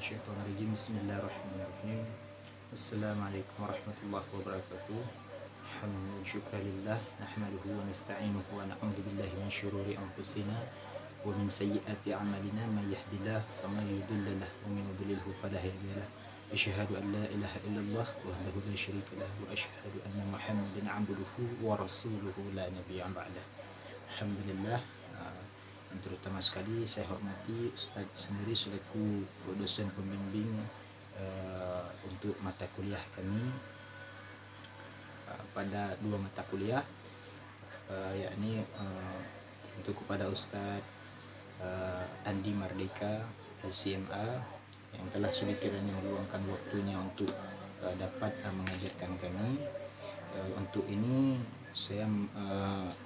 Minasyaitonirrajim. Bismillahirrahmanirrahim. Assalamualaikum warahmatullahi wabarakatuh. Alhamdulillah, syukralillah, nahmaduhu wa nasta'inuhu wa na'udzu billahi min syururi anfusina wa min sayyiati a'malina, may yahdihillahu fala mudilla lahu wa may yudlilhu fala hadiya lahu. Asyhadu an la ilaha illallah wahdahu la syarika lahu wa asyhadu anna Muhammadan 'abduhu wa rasuluhu la nabiyya ba'dah. Alhamdulillah. Terutama sekali saya hormati Ustaz sendiri selaku dosen pembimbing untuk mata kuliah kami pada dua mata kuliah, yakni untuk kepada Ustaz Andi Mardika LCMA yang telah sedikitnya meluangkan waktunya untuk dapat mengajarkan kami. Untuk ini saya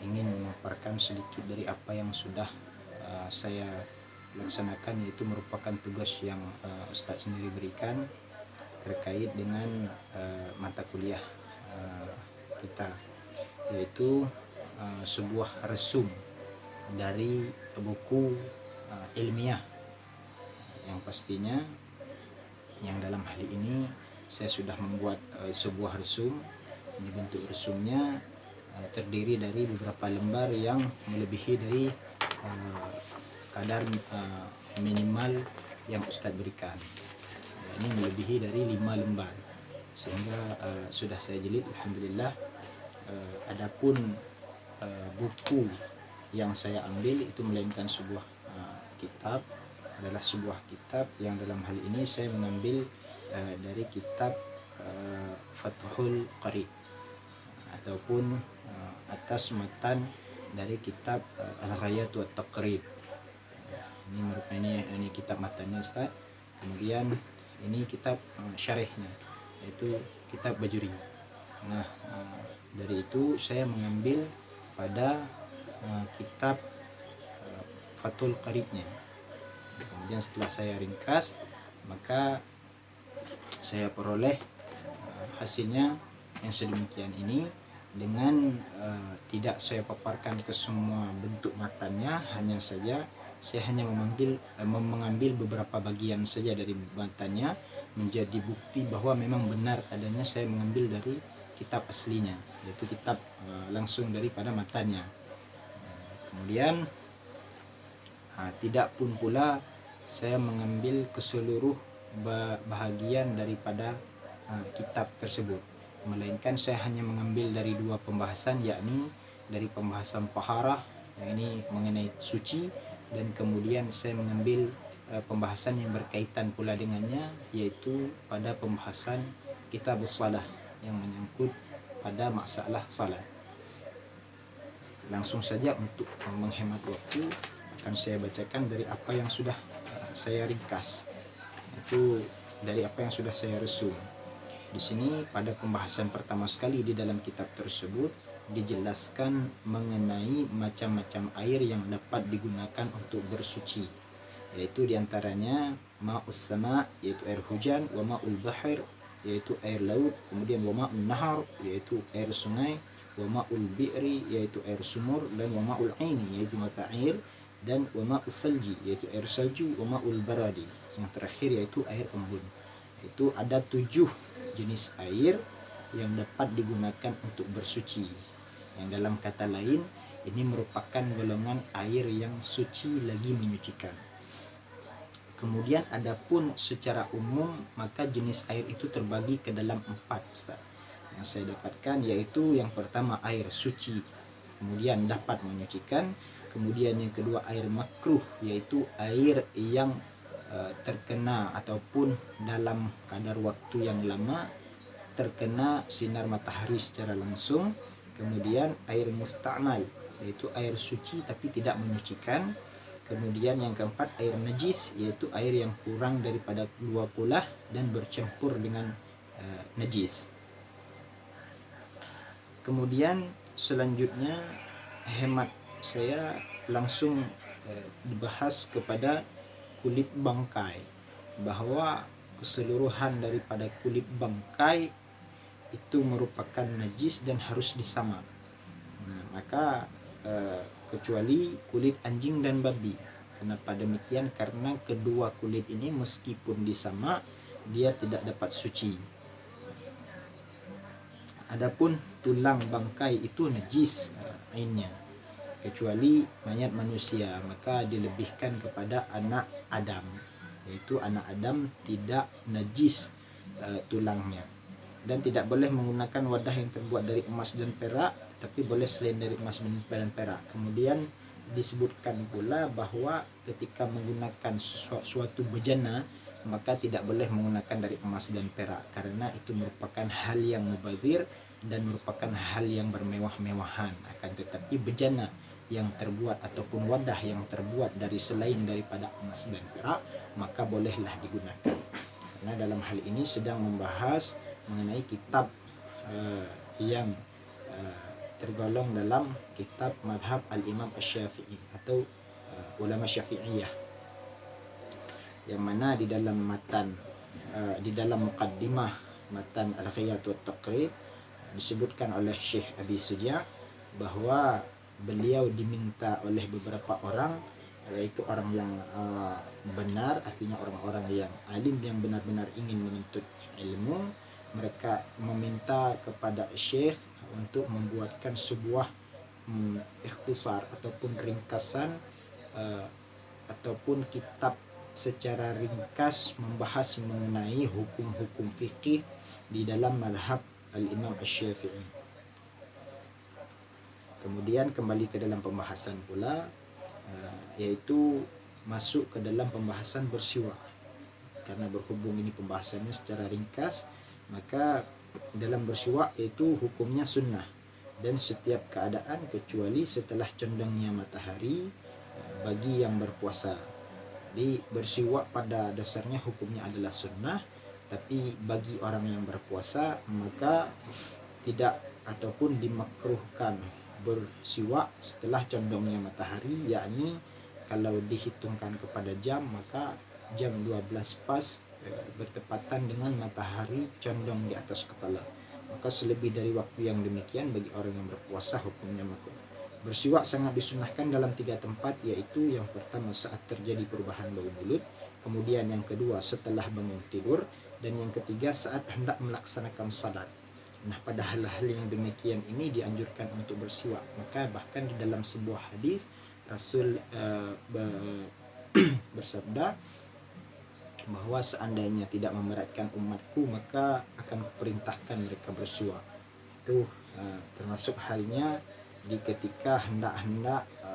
ingin memaparkan sedikit dari apa yang sudah saya laksanakan, yaitu merupakan tugas yang Ustadz sendiri berikan terkait dengan mata kuliah kita, yaitu sebuah resum dari buku ilmiah yang pastinya yang dalam hal ini saya sudah membuat sebuah resum. Ini bentuk resumnya terdiri dari beberapa lembar yang melebihi dari kadar minimal yang Ustadz berikan. Ini melebihi dari 5 lembar, sehingga sudah saya jilid, alhamdulillah. Adapun buku yang saya ambil itu melainkan sebuah kitab, adalah sebuah kitab yang dalam hal ini saya mengambil dari kitab Fathul Qarib, ataupun atas matan dari kitab Al-Ghayat wa Taqrib. Ini kitab matanya Ustaz. Kemudian ini kitab syarihnya, yaitu kitab Bajuri. Nah, dari itu saya mengambil pada kitab Fathul Qaribnya. Kemudian setelah saya ringkas, maka saya peroleh hasilnya yang sedemikian ini, dengan tidak saya paparkan ke semua bentuk matanya, hanya saja saya hanya mengambil beberapa bagian saja dari matanya, menjadi bukti bahwa memang benar adanya saya mengambil dari kitab aslinya, yaitu kitab langsung daripada matanya. Kemudian tidak pun pula saya mengambil keseluruh bahagian daripada kitab tersebut, melainkan saya hanya mengambil dari dua pembahasan, yakni dari pembahasan taharah, yang ini mengenai suci, dan kemudian saya mengambil pembahasan yang berkaitan pula dengannya, yaitu pada pembahasan kitab salah yang menyangkut pada masalah salat. Langsung saja untuk menghemat waktu akan saya bacakan dari apa yang sudah saya ringkas, itu dari apa yang sudah saya resum. Di sini pada pembahasan pertama sekali di dalam kitab tersebut dijelaskan mengenai macam-macam air yang dapat digunakan untuk bersuci, yaitu diantaranya ma'us sama, yaitu air hujan, wa ma'ul bahir, yaitu air laut, kemudian wa ma'un nahar, yaitu air sungai, wa ma'ul bi'ri, yaitu air sumur, dan wa ma'ul aini, yaitu mata air, dan wa ma'ul salji, yaitu air salju, wa ma'ul baradi, yang terakhir yaitu air embun. Itu ada 7 jenis air yang dapat digunakan untuk bersuci, yang dalam kata lain ini merupakan golongan air yang suci lagi menyucikan. Kemudian adapun secara umum maka jenis air itu terbagi ke dalam 4 Ustaz, yang saya dapatkan, yaitu yang pertama air suci, kemudian dapat menyucikan, kemudian yang kedua air makruh, yaitu air yang terkena ataupun dalam kadar waktu yang lama terkena sinar matahari secara langsung. Kemudian air musta'mal, yaitu air suci tapi tidak menyucikan. Kemudian yang keempat air najis, yaitu air yang kurang daripada 2 kulah dan bercampur dengan najis. Kemudian selanjutnya hemat saya langsung dibahas kepada kulit bangkai, bahwa keseluruhan daripada kulit bangkai itu merupakan najis dan harus disamak. Nah, maka kecuali kulit anjing dan babi. Kenapa demikian? Karena kedua kulit ini meskipun disama, dia tidak dapat suci. Adapun tulang bangkai itu najis ainnya, kecuali mayat manusia, maka dilebihkan kepada anak Adam, yaitu anak Adam tidak najis tulangnya. Dan tidak boleh menggunakan wadah yang terbuat dari emas dan perak, tapi boleh selain dari emas dan perak. Kemudian disebutkan pula bahwa ketika menggunakan suatu bejana, maka tidak boleh menggunakan dari emas dan perak, karena itu merupakan hal yang mubazir dan merupakan hal yang bermewah-mewahan. Akan tetapi bejana yang terbuat ataupun wadah yang terbuat dari selain daripada emas dan perak, maka bolehlah digunakan. Karena dalam hal ini sedang membahas mengenai kitab yang tergolong dalam kitab madhab al-Imam Asy-Syafi'i atau ulama Syafi'iyah, yang mana di dalam matan di dalam muqaddimah matan Al-Ghiyat wa Taqrib disebutkan oleh Syekh Abi Suja bahwa beliau diminta oleh beberapa orang, yaitu orang yang benar, artinya orang-orang yang alim yang benar-benar ingin menuntut ilmu. Mereka meminta kepada Syekh untuk membuatkan sebuah ikhtisar ataupun ringkasan ataupun kitab secara ringkas membahas mengenai hukum-hukum fikih di dalam mazhab al-Imam Asy-Syafi'i. Kemudian kembali ke dalam pembahasan pula, yaitu masuk ke dalam pembahasan bersiwak. Karena berhubung ini pembahasannya secara ringkas, maka dalam bersiwak yaitu hukumnya sunnah dan setiap keadaan kecuali setelah condongnya matahari bagi yang berpuasa. Jadi bersiwak pada dasarnya hukumnya adalah sunnah, tapi bagi orang yang berpuasa maka tidak ataupun dimakruhkan bersiwak setelah condongnya matahari, yakni kalau dihitungkan kepada jam maka jam 12 pas bertepatan dengan matahari condong di atas kepala. Maka selebih dari waktu yang demikian bagi orang yang berpuasa hukumnya makruh. Bersiwak sangat disunahkan dalam 3 tempat, yaitu yang pertama saat terjadi perubahan bau mulut, kemudian yang kedua setelah bangun tidur, dan yang ketiga saat hendak melaksanakan salat. Nah, pada hal-hal yang demikian ini dianjurkan untuk bersiwak. Maka bahkan di dalam sebuah hadis Rasul bersabda bahwa seandainya tidak memberatkan umatku maka akan kuperintahkan mereka bersiwak. Itu termasuk halnya di ketika hendak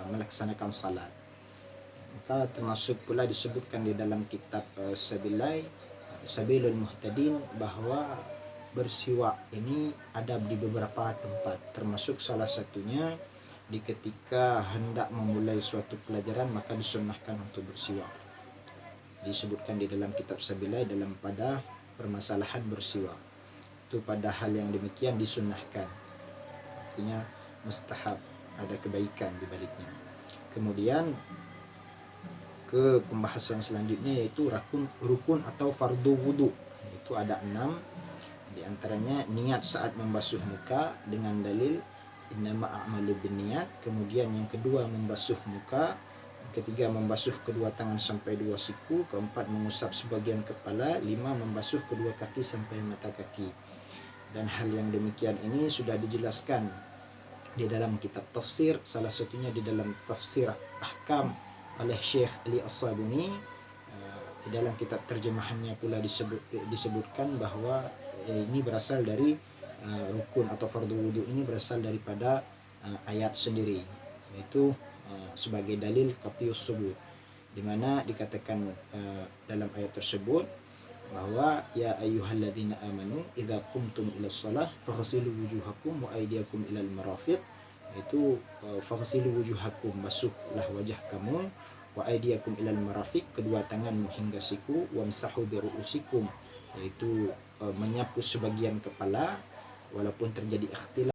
melaksanakan salat. Maka termasuk pula disebutkan di dalam kitab Sabilul Muhtadin bahwa bersiwak ini ada di beberapa tempat, termasuk salah satunya di ketika hendak memulai suatu pelajaran maka disunnahkan untuk bersiwak. Disebutkan di dalam kitab Sabilai dalam pada permasalahan bersiwak. Itu pada hal yang demikian disunnahkan. Artinya mustahab, ada kebaikan di baliknya. Kemudian ke pembahasan selanjutnya yaitu rukun atau fardu wudu. Itu ada 6. Di antaranya niat saat membasuh muka dengan dalil innama a'malu binniyat. Kemudian yang kedua membasuh muka. Ketiga membasuh kedua tangan sampai 2 siku. Keempat mengusap sebagian kepala. 5 membasuh kedua kaki sampai mata kaki. Dan hal yang demikian ini sudah dijelaskan di dalam kitab tafsir, salah satunya di dalam tafsir ahkam oleh Syekh Ali As-Sabuni. Di dalam kitab terjemahannya pula disebutkan bahwa ini berasal dari rukun atau fardu wudu ini berasal daripada ayat sendiri, yaitu sebagai dalil qat'iyus subut, di mana dikatakan dalam ayat tersebut bahwa ya ayyuhalladzina amanu idza qumtum ilas shalah faghsilu wujuhakum wa aydiyakum ilal marafiq. Itu faghsilu wujuhakum, basuhlah wajah kamu, wa aydiyakum ilal marafiq, kedua tanganmu hingga siku, wamsahu bi ru'usikum, yaitu menyapu sebagian kepala. Walaupun terjadi ikhtilaf